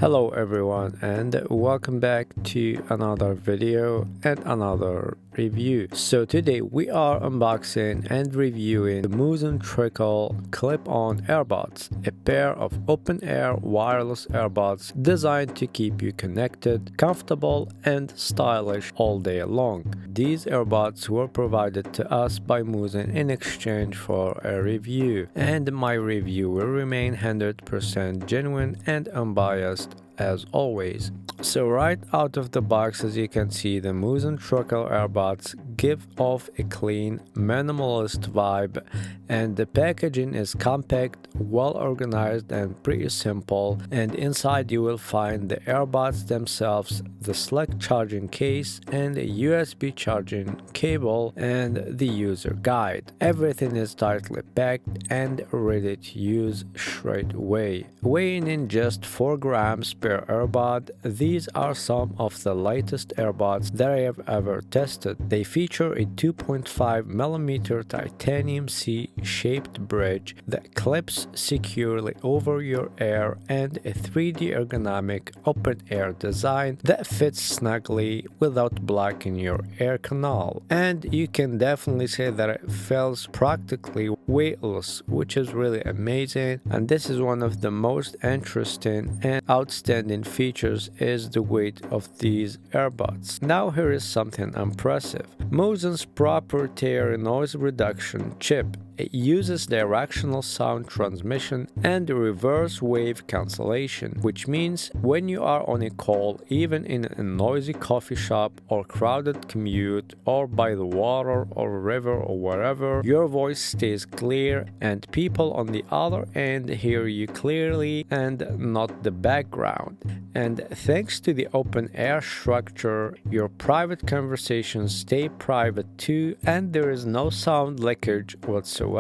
Hello everyone and welcome back to another video and another review. So today we are unboxing and reviewing the Muzen Trickle clip-on earbuds, a pair of open-air wireless earbuds designed to keep you connected, comfortable and stylish all day long. These earbuds were provided to us by Muzen in exchange for a review, and my review will remain 100% genuine and unbiased as always. So right out of the box, as you can see, the Muzen Trickle earbuds give off a clean, minimalist vibe, and the packaging is compact, well organized and pretty simple. And inside you will find the earbuds themselves, the slick charging case and a USB charging cable and the user guide. Everything is tightly packed and ready to use straight away. Weighing in just 4 grams per earbud, these are some of the latest earbuds that I have ever tested. They feature a 2.5mm titanium C-shaped bridge that clips securely over your ear and a 3D ergonomic open-air design that fits snugly without blocking your ear canal. And you can definitely say that it feels practically weightless, which is really amazing. And this is one of the most interesting and outstanding features is the weight of these earbuds. Now here is something impressive. Muzen's proprietary noise reduction chip. It uses directional sound transmission and reverse wave cancellation, which means when you are on a call, even in a noisy coffee shop or crowded commute or by the water or river or wherever, your voice stays clear and people on the other end hear you clearly and not the background. And thanks to the open air structure, your private conversations stay private too, and there is no sound leakage whatsoever.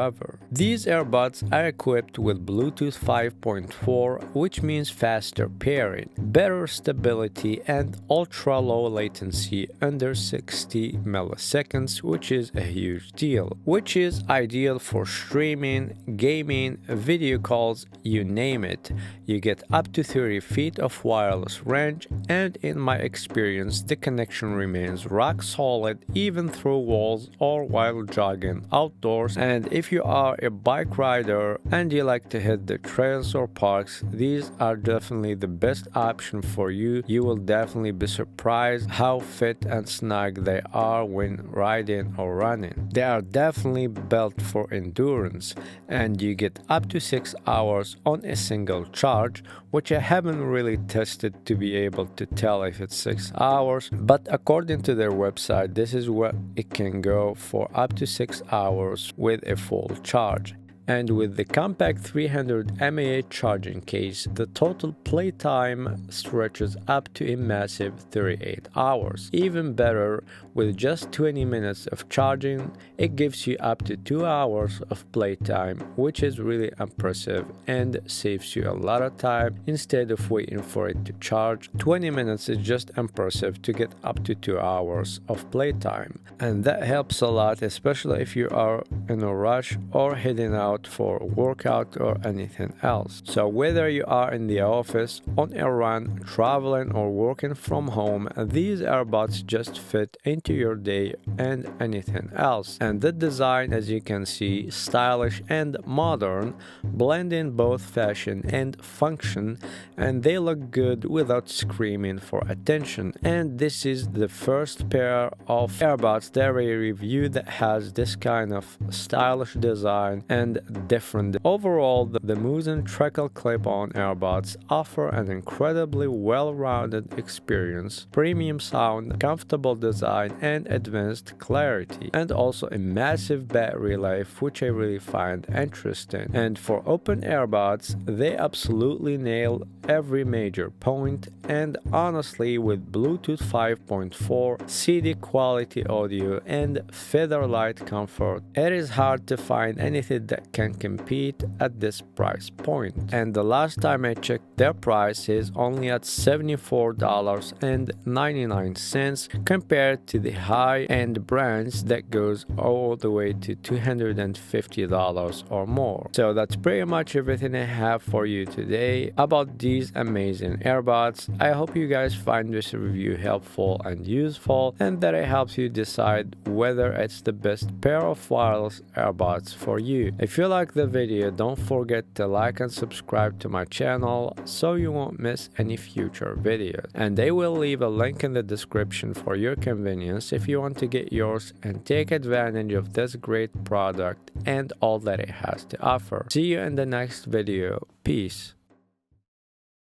These earbuds are equipped with Bluetooth 5.4, which means faster pairing, better stability and ultra-low latency under 60 milliseconds, which is a huge deal, which is ideal for streaming, gaming, video calls, you name it. You get up to 30 feet of wireless range, and in my experience, the connection remains rock solid even through walls or while jogging outdoors. And if you are a bike rider and you like to hit the trails or parks, these are definitely the best option for you. You will definitely be surprised how fit and snug they are when riding or running. They are definitely built for endurance, and you get up to 6 hours on a single charge, which I haven't really tested to be able to tell if it's 6 hours, but according to their website, this is what it can go for, up to 6 hours with a full charge. And with the compact 300 mAh charging case, the total playtime stretches up to a massive 38 hours. Even better, with just 20 minutes of charging, it gives you up to 2 hours of playtime, which is really impressive and saves you a lot of time instead of waiting for it to charge. 20 minutes is just impressive to get up to 2 hours of playtime. And that helps a lot, especially if you are in a rush or heading out for a workout or anything else. So whether you are in the office, on a run, traveling or working from home, these earbuds just fit into your day and anything else. And the design, as you can see, stylish and modern, blending both fashion and function, and they look good without screaming for attention. And this is the first pair of earbuds that I reviewed that has this kind of stylish design and different. Overall, the Muzen Trickle clip-on earbuds offer an incredibly well-rounded experience, premium sound, comfortable design, and advanced clarity, and also a massive battery life, which I really find interesting. And for open earbuds, they absolutely nail every major point, and honestly, with Bluetooth 5.4, CD quality audio, and feather light comfort, it is hard to find anything that can compete at this price point. And the last time I checked, their price is only at $74.99 compared to the high-end brands that goes all the way to $250 or more. So that's pretty much everything I have for you today about these amazing earbuds. I hope you guys find this review helpful and useful, and that it helps you decide whether it's the best pair of wireless earbuds for you. If you like the video, don't forget to like and subscribe to my channel so you won't miss any future videos. And I will leave a link in the description for your convenience if you want to get yours and take advantage of this great product and all that it has to offer. See you in the next video. Peace.